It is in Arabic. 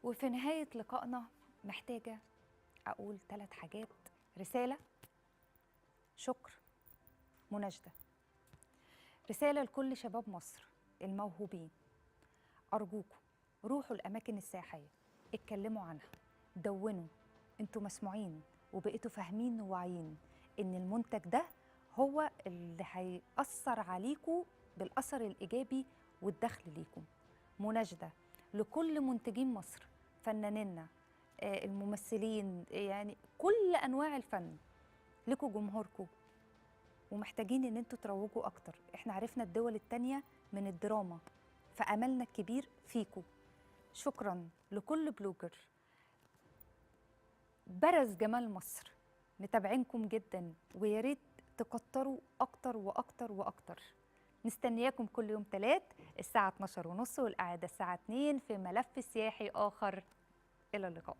وفي نهاية لقائنا محتاجة أقول 3 حاجات: رسالة، شكر، مناشدة. رسالة لكل شباب مصر الموهوبين، أرجوكم روحوا الأماكن السياحية، اتكلموا عنها، دونوا، انتوا مسموعين وبقيتوا فاهمين وواعيين إن المنتج ده هو اللي هيأثر عليكم بالأثر الإيجابي والدخل ليكم. مناشدة لكل منتجين مصر، فنانينا، الممثلين، يعني كل أنواع الفن، لكم جمهوركم ومحتاجين ان انتوا تروجوا اكتر. احنا عرفنا الدول التانية من الدراما، فأملنا الكبير فيكم. شكرا لكل بلوجر برز جمال مصر، متابعينكم جدا ويا ريت تكتروا اكتر واكتر واكتر. مستنياكم كل يوم 3 الساعة 12:30 والقعدة الساعة 2 في ملف سياحي آخر. إلى اللقاء.